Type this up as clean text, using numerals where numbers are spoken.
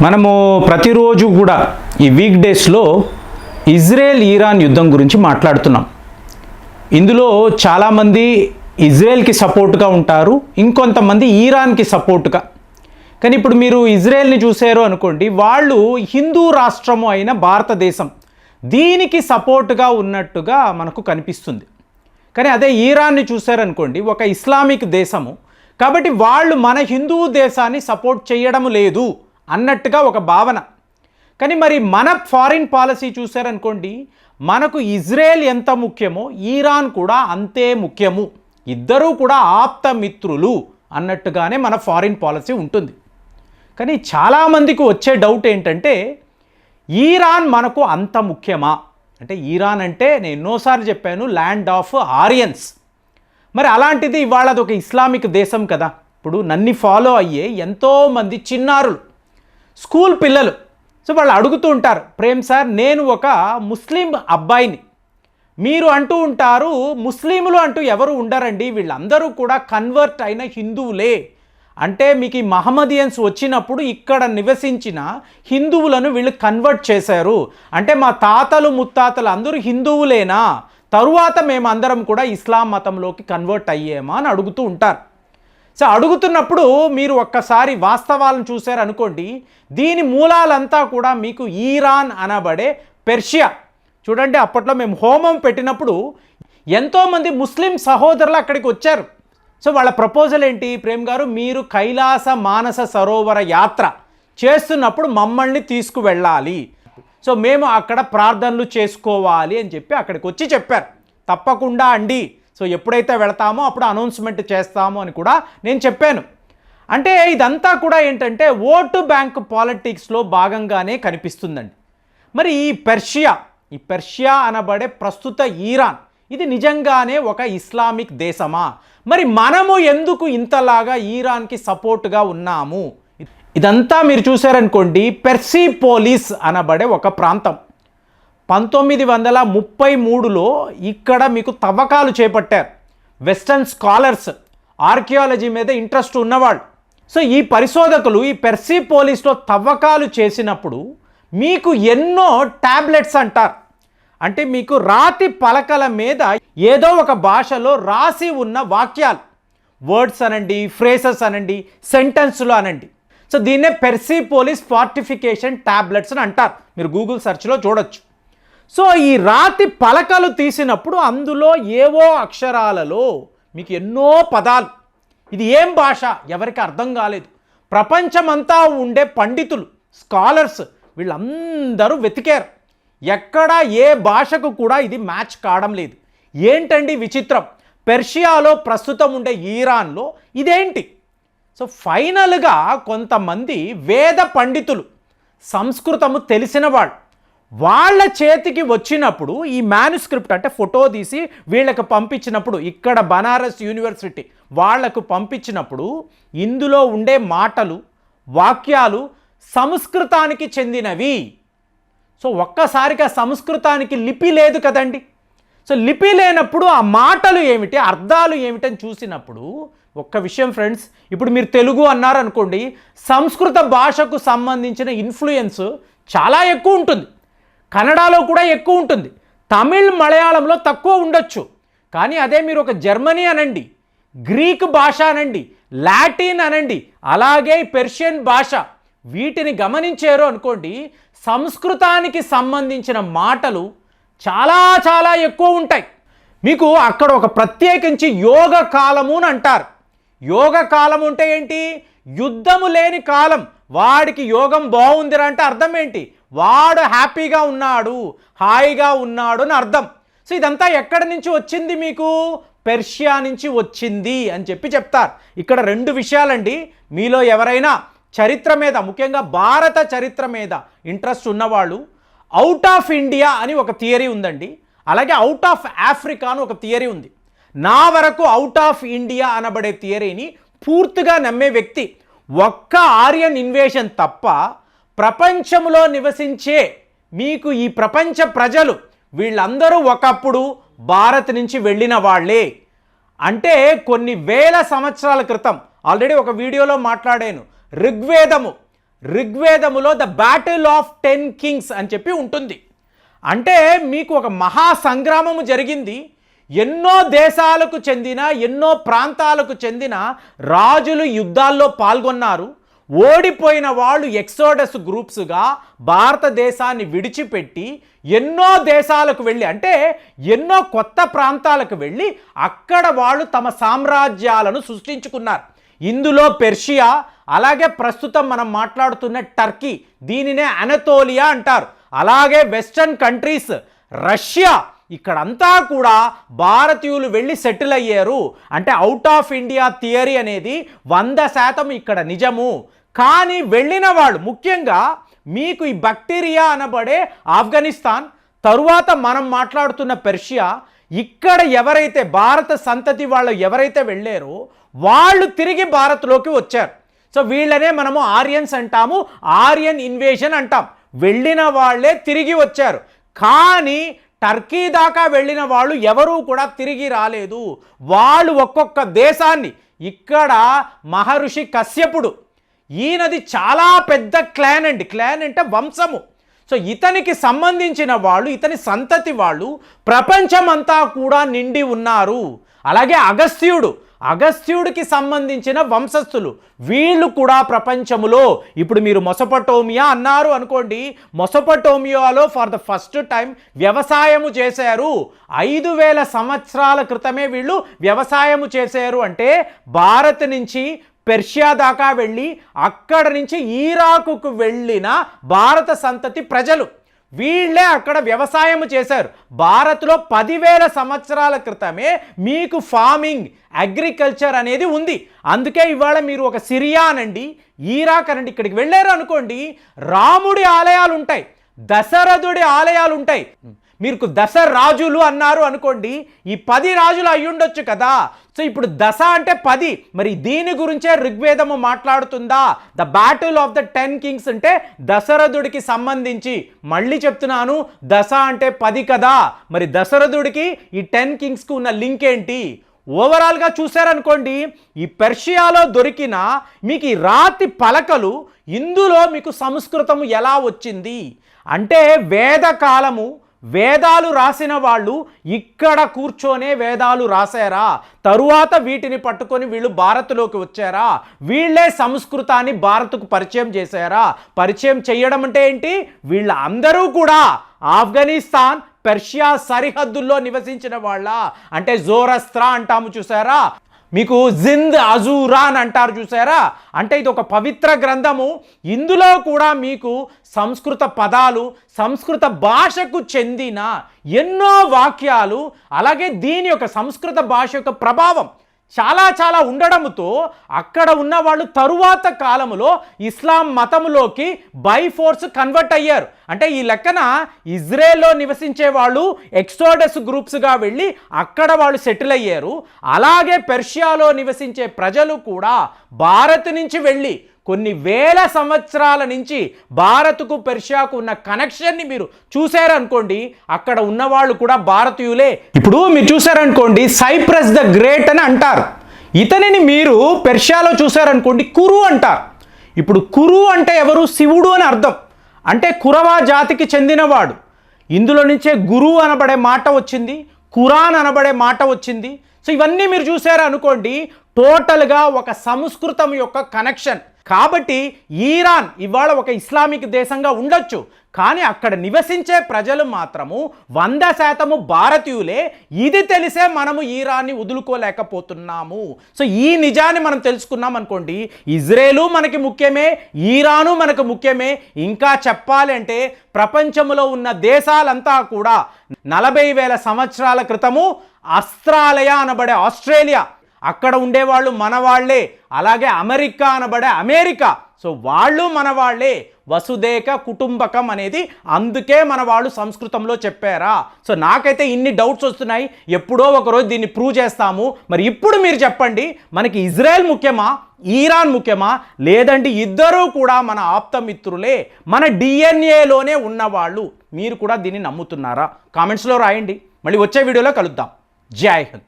మనము ప్రతిరోజు కూడా ఈ వీక్ డేస్లో ఇజ్రాయెల్ ఇరాన్ యుద్ధం గురించి మాట్లాడుతున్నాం. ఇందులో చాలామంది ఇజ్రాయెల్కి సపోర్ట్గా ఉంటారు, ఇంకొంతమంది ఇరాన్కి సపోర్ట్గా. కానీ ఇప్పుడు మీరు ఇజ్రాయెల్ని చూసారు అనుకోండి, వాళ్ళు హిందూ రాష్ట్రము అయిన భారతదేశం దీనికి సపోర్ట్గా ఉన్నట్టుగా మనకు కనిపిస్తుంది. కానీ అదే ఇరాన్ని చూసారనుకోండి, ఒక ఇస్లామిక్ దేశము కాబట్టి వాళ్ళు మన హిందూ దేశాన్ని సపోర్ట్ చేయడం లేదు అన్నట్టుగా ఒక భావన. కానీ మరి మన ఫారిన్ పాలసీ చూసారనుకోండి, మనకు ఇజ్రాయెల్ ఎంత ముఖ్యమో ఇరాన్ కూడా అంతే ముఖ్యము, ఇద్దరూ కూడా ఆప్త మిత్రులు అన్నట్టుగానే మన ఫారిన్ పాలసీ ఉంటుంది. కానీ చాలామందికి వచ్చే డౌట్ ఏంటంటే, ఇరాన్ మనకు అంత ముఖ్యమా అంటే, ఇరాన్ అంటే నేను ఎన్నోసార్లు చెప్పాను, ల్యాండ్ ఆఫ్ ఆరియన్స్. మరి అలాంటిది ఇవాళ అది ఒక ఇస్లామిక్ దేశం కదా. ఇప్పుడు నన్ను ఫాలో అయ్యే ఎంతోమంది చిన్నారులు, స్కూల్ పిల్లలు, సో వాళ్ళు అడుగుతూ ఉంటారు, ప్రేమ్ సార్ నేను ఒక ముస్లిం అబ్బాయిని, మీరు అంటూ ఉంటారు ముస్లింలు అంటూ ఎవరు ఉండరండి, వీళ్ళందరూ కూడా కన్వర్ట్ అయిన హిందువులే, అంటే మీకు ఈ మహమ్మదియన్స్ వచ్చినప్పుడు ఇక్కడ నివసించిన హిందువులను వీళ్ళు కన్వర్ట్ చేశారు, అంటే మా తాతలు ముత్తాతలు అందరూ హిందువులేనా, తరువాత మేమందరం కూడా ఇస్లాం మతంలోకి కన్వర్ట్ అయ్యేమా అని అడుగుతూ ఉంటారు. సో అడుగుతున్నప్పుడు మీరు ఒక్కసారి వాస్తవాలను చూశారనుకోండి, దీని మూలాలంతా కూడా మీకు ఇరాన్ అనబడే పెర్షియా. చూడండి, అప్పట్లో మేము హోమం పెట్టినప్పుడు ఎంతోమంది ముస్లిం సహోదరులు అక్కడికి వచ్చారు. సో వాళ్ళ ప్రపోజల్ ఏంటి, ప్రేమ్ గారు మీరు కైలాస మానస సరోవర యాత్ర చేస్తున్నప్పుడు మమ్మల్ని తీసుకువెళ్ళాలి, సో మేము అక్కడ ప్రార్థనలు చేసుకోవాలి అని చెప్పి అక్కడికి వచ్చి చెప్పారు. తప్పకుండా అండి, సో ఎప్పుడైతే వెళతామో అప్పుడు అనౌన్స్మెంట్ చేస్తాము అని కూడా నేను చెప్పాను. అంటే ఇదంతా కూడా ఏంటంటే ఓటు బ్యాంక్ పాలిటిక్స్లో భాగంగానే కనిపిస్తుందండి. మరి ఈ పెర్షియా అనబడే ప్రస్తుత ఇరాన్, ఇది నిజంగానే ఒక ఇస్లామిక్ దేశమా? మరి మనము ఎందుకు ఇంతలాగా ఇరాన్కి సపోర్ట్గా ఉన్నాము? ఇదంతా మీరు చూసారనుకోండి, పెర్సిపోలిస్ అనబడే ఒక ప్రాంతం 1933లో ఇక్కడ మీకు తవ్వకాలు చేపట్టారు వెస్టర్న్ స్కాలర్స్, ఆర్కియాలజీ మీద ఇంట్రెస్ట్ ఉన్నవాళ్ళు. సో ఈ పరిశోధకులు ఈ పెర్సిపోలిస్లో తవ్వకాలు చేసినప్పుడు మీకు ఎన్నో టాబ్లెట్స్ అంటారు, అంటే మీకు రాతి పలకల మీద ఏదో ఒక భాషలో రాసి ఉన్న వాక్యాలు, వర్డ్స్ అనండి, ఫ్రేసెస్ అనండి, సెంటెన్స్లు అనండి. సో దీన్నే పెర్సిపోలిస్ ఫార్టిఫికేషన్ టాబ్లెట్స్ అని అంటారు, మీరు గూగుల్ సెర్చ్లో చూడొచ్చు. సో ఈ రాతి పలకలు తీసినప్పుడు అందులో ఏవో అక్షరాలలో మీకు ఎన్నో పదాలు, ఇది ఏం భాష ఎవరికి అర్థం కాలేదు. ప్రపంచమంతా ఉండే పండితులు, స్కాలర్స్ వీళ్ళందరూ వెతికారు, ఎక్కడా ఏ భాషకు కూడా ఇది మ్యాచ్ కావడం లేదు. ఏంటండి విచిత్రం, పెర్షియాలో ప్రస్తుతం ఉండే ఇరాన్లో ఇదేంటి? సో ఫైనల్గా కొంతమంది వేద పండితులు, సంస్కృతము తెలిసిన వాళ్ళు, వాళ్ళ చేతికి వచ్చినప్పుడు ఈ మ్యానుస్క్రిప్ట్ అంటే ఫోటో తీసి వీళ్ళకి పంపించినప్పుడు, ఇక్కడ బనారస్ యూనివర్సిటీ వాళ్లకు పంపించినప్పుడు ఇందులో ఉండే మాటలు, వాక్యాలు సంస్కృతానికి చెందినవి. సో ఒక్కసారిగా సంస్కృతానికి లిపి లేదు కదండి. సో లిపి లేనప్పుడు ఆ మాటలు ఏమిటి, అర్థాలు ఏమిటని చూసినప్పుడు ఒక్క విషయం ఫ్రెండ్స్, ఇప్పుడు మీరు తెలుగు అన్నారనుకోండి, సంస్కృత భాషకు సంబంధించిన ఇన్ఫ్లుయెన్స్ చాలా ఎక్కువ ఉంటుంది, కన్నడలో కూడా ఎక్కువ ఉంటుంది, తమిళ్ మలయాళంలో తక్కువ ఉండొచ్చు. కానీ అదే మీరు ఒక జర్మనీ అనండి, గ్రీక్ భాష అనండి, లాటిన్ అనండి, అలాగే పెర్షియన్ భాష, వీటిని గమనించారు అనుకోండి, సంస్కృతానికి సంబంధించిన మాటలు చాలా చాలా ఎక్కువ ఉంటాయి. మీకు అక్కడ ఒక ప్రత్యేకించి యోగ కాలము అని అంటారు. యోగ కాలం అంటే ఏంటి, యుద్ధము లేని కాలం, వాడికి యోగం బాగుందిరా అంటే అర్థం ఏంటి, వాడు హ్యాపీగా ఉన్నాడు, హాయిగా ఉన్నాడు అని అర్థం. సో ఇదంతా ఎక్కడి నుంచి వచ్చింది, మీకు పెర్షియా నుంచి వచ్చింది అని చెప్పి చెప్తారు. ఇక్కడ రెండు విషయాలండి, మీలో ఎవరైనా చరిత్ర మీద, ముఖ్యంగా భారత చరిత్ర మీద ఇంట్రెస్ట్ ఉన్నవాళ్ళు, అవుట్ ఆఫ్ ఇండియా అని ఒక థియరీ ఉందండి, అలాగే అవుట్ ఆఫ్ ఆఫ్రికా అని ఒక థియరీ ఉంది. నా వరకు అవుట్ ఆఫ్ ఇండియా అనబడే థియరీని పూర్తిగా నమ్మే వ్యక్తి. ఒక్క ఆర్యన్ ఇన్వేషన్ తప్ప ప్రపంచంలో నివసించే మీకు ఈ ప్రపంచ ప్రజలు వీళ్ళందరూ ఒకప్పుడు భారత్ నుంచి వెళ్ళిన వాళ్ళే. అంటే కొన్ని వేల సంవత్సరాల క్రితం, ఆల్రెడీ ఒక వీడియోలో మాట్లాడాను, ఋగ్వేదము ఋగ్వేదములో ద బ్యాటిల్ ఆఫ్ 10 కింగ్స్ అని చెప్పి ఉంటుంది. అంటే మీకు ఒక మహా సంగ్రామము జరిగింది. ఎన్నో దేశాలకు చెందిన ఎన్నో ప్రాంతాలకు చెందిన రాజులు యుద్ధాల్లో పాల్గొన్నారు. ఓడిపోయిన వాళ్ళు ఎక్సోడస్ గ్రూప్స్గా భారతదేశాన్ని విడిచిపెట్టి ఎన్నో దేశాలకు వెళ్ళి, అంటే ఎన్నో కొత్త ప్రాంతాలకు వెళ్ళి అక్కడ వాళ్ళు తమ సామ్రాజ్యాలను సృష్టించుకున్నారు. ఇందులో పెర్షియా, అలాగే ప్రస్తుతం మనం మాట్లాడుతున్న టర్కీ, దీనినే అనతోలియా అంటారు. అలాగే వెస్టర్న్ కంట్రీస్, రష్యా, ఇక్కడంతా కూడా భారతీయులు వెళ్ళి సెటిల్ అయ్యారు. అంటే అవుట్ ఆఫ్ ఇండియా థియరీ అనేది 100% ఇక్కడ నిజము. కానీ వెళ్ళిన వాళ్ళు ముఖ్యంగా మీకు ఈ బ్యాక్టీరియా అనబడే ఆఫ్ఘనిస్తాన్, తరువాత మనం మాట్లాడుతున్న పెర్షియా, ఇక్కడ ఎవరైతే భారత సంతతి వాళ్ళు ఎవరైతే వెళ్ళారో వాళ్ళు తిరిగి భారత్లోకి వచ్చారు. సో వీళ్ళనే మనము ఆరియన్స్ అంటాము, ఆరియన్ ఇన్వేషన్ అంటాం. వెళ్ళిన వాళ్ళే తిరిగి వచ్చారు. కానీ టర్కీ దాకా వెళ్ళిన వాళ్ళు ఎవరూ కూడా తిరిగి రాలేదు. వాళ్ళు ఒక్కొక్క దేశాన్ని, ఇక్కడ మహర్షి కశ్యపుడు, ఈయనది చాలా పెద్ద క్లాన్ అండి. క్లాన్ అంటే వంశము. సో ఇతనికి సంబంధించిన వాళ్ళు, ఇతని సంతతి వాళ్ళు ప్రపంచమంతా కూడా నిండి ఉన్నారు. అలాగే అగస్త్యుడికి సంబంధించిన వంశస్థులు, వీళ్ళు కూడా ప్రపంచములో, ఇప్పుడు మీరు మొసపటోమియా అన్నారు అనుకోండి, మొసపటోమియాలో ఫర్ ద ఫస్ట్ టైం వ్యవసాయము చేశారు. 5000 సంవత్సరాల క్రితమే వీళ్ళు వ్యవసాయము చేశారు. అంటే భారత్ నుంచి పెర్షియా దాకా వెళ్ళి అక్కడ నుంచి ఈరాకుకు వెళ్ళిన భారత సంతతి ప్రజలు, వీళ్ళే అక్కడ వ్యవసాయం చేశారు. భారత్లో 10,000 సంవత్సరాల క్రితమే మీకు ఫార్మింగ్, అగ్రికల్చర్ అనేది ఉంది. అందుకే ఇవాళ మీరు ఒక సిరియా అనండి, ఈరాక్ అనండి, ఇక్కడికి వెళ్ళారు అనుకోండి, రాముడి ఆలయాలు ఉంటాయి, దశరథుడి ఆలయాలు ఉంటాయి. మీరు దశరాజులు అన్నారు అనుకోండి, ఈ 10 రాజులు అయ్యుండొచ్చు కదా. సో ఇప్పుడు దశ అంటే 10, మరి దీని గురించే ఋగ్వేదము మాట్లాడుతుందా? The battle of the 10 kings అంటే దశరథుడికి సంబంధించి. మళ్ళీ చెప్తున్నాను, దశ అంటే 10 కదా, మరి దశరథుడికి ఈ 10 కింగ్స్కి ఉన్న లింక్ ఏంటి? ఓవరాల్గా చూసారనుకోండి, ఈ పెర్షియాలో దొరికిన మీకు ఈ రాతి పలకలు, ఇందులో మీకు సంస్కృతము ఎలా వచ్చింది అంటే వేదకాలము, వేదాలు రాసిన వాళ్ళు ఇక్కడ కూర్చొనే వేదాలు రాశారా? తరువాత వీటిని పట్టుకొని వీళ్ళు భారత్లోకి వచ్చారా? వీళ్ళే సంస్కృతాన్ని భారత్కు పరిచయం చేశారా? పరిచయం చేయడం అంటే ఏంటి? వీళ్ళందరూ కూడా ఆఫ్ఘనిస్తాన్, పెర్షియా సరిహద్దుల్లో నివసించిన వాళ్ళ. అంటే జోరస్త్రా అంటాము చూసారా, మీకు జింద్ అజూరా అని అంటారు చూసారా, అంటే ఇది ఒక పవిత్ర గ్రంథము. ఇందులో కూడా మీకు సంస్కృత పదాలు, సంస్కృత భాషకు చెందిన ఎన్నో వాక్యాలు, అలాగే దీని యొక్క సంస్కృత భాష యొక్క ప్రభావం చాలా ఉండడంతో అక్కడ ఉన్న వాళ్ళు తరువాత కాలంలో ఇస్లాం మతంలోకి బై ఫోర్స్ కన్వర్ట్ అయ్యారు. అంటే ఈ లెక్కన ఇజ్రాయెల్లో నివసించే వాళ్ళు ఎక్సోడస్ గ్రూప్స్గా వెళ్ళి అక్కడ వాళ్ళు సెటిల్ అయ్యారు. అలాగే పెర్షియాలో నివసించే ప్రజలు కూడా భారత్ నుంచి వెళ్ళి కొన్ని వేల సంవత్సరాల నుంచి భారత్కు పెర్షియాకు ఉన్న కనెక్షన్ని మీరు చూసారనుకోండి, అక్కడ ఉన్నవాళ్ళు కూడా భారతీయులే. ఇప్పుడు మీరు చూసారనుకోండి, సైప్రస్ ద గ్రేట్ అని అంటారు. ఇతనిని మీరు పెర్షియాలో చూసారనుకోండి, కురు అంటారు. ఇప్పుడు కురు అంటే ఎవరు? శివుడు అని అర్థం. అంటే కురవా జాతికి చెందినవాడు. ఇందులో నుంచే గురు అనబడే మాట వచ్చింది, ఖురాన్ అనబడే మాట వచ్చింది. సో ఇవన్నీ మీరు చూసారు అనుకోండి, టోటల్గా ఒక సంస్కృతం యొక్క కనెక్షన్. కాబట్టి ఈరాన్ ఇవాళ ఒక ఇస్లామిక్ దేశంగా ఉండొచ్చు, కానీ అక్కడ నివసించే ప్రజలు మాత్రము 100% భారతీయులే. ఇది తెలిసే మనము ఈరాన్ని వదులుకోలేకపోతున్నాము. సో ఈ నిజాన్ని మనం తెలుసుకున్నాం అనుకోండి, ఇజ్రాయేలు మనకి ముఖ్యమే, ఈరాను మనకు ముఖ్యమే. ఇంకా చెప్పాలి అంటే ప్రపంచంలో ఉన్న దేశాలంతా కూడా 40,000 సంవత్సరాల క్రితము ఆస్ట్రేలియా అనబడే ఆస్ట్రేలియా, అక్కడ ఉండేవాళ్ళు మన వాళ్ళే. అలాగే అమెరికా అనబడే అమెరికా, సో వాళ్ళు మన వాళ్ళే. వసుదేక కుటుంబకం అనేది అందుకే మన వాళ్ళు సంస్కృతంలో చెప్పారా? సో నాకైతే ఇన్ని డౌట్స్ వస్తున్నాయి, ఎప్పుడో ఒకరోజు దీన్ని ప్రూవ్ చేస్తాము. మరి ఇప్పుడు మీరు చెప్పండి, మనకి ఇజ్రాయెల్ ముఖ్యమా, ఈరాన్ ముఖ్యమా, లేదంటే ఇద్దరూ కూడా మన ఆప్తమిత్రులే, మన డిఎన్ఏలోనే ఉన్నవాళ్ళు? మీరు కూడా దీన్ని నమ్ముతున్నారా? కామెంట్స్లో రాయండి. మళ్ళీ వచ్చే వీడియోలో కలుద్దాం. జై హింద్.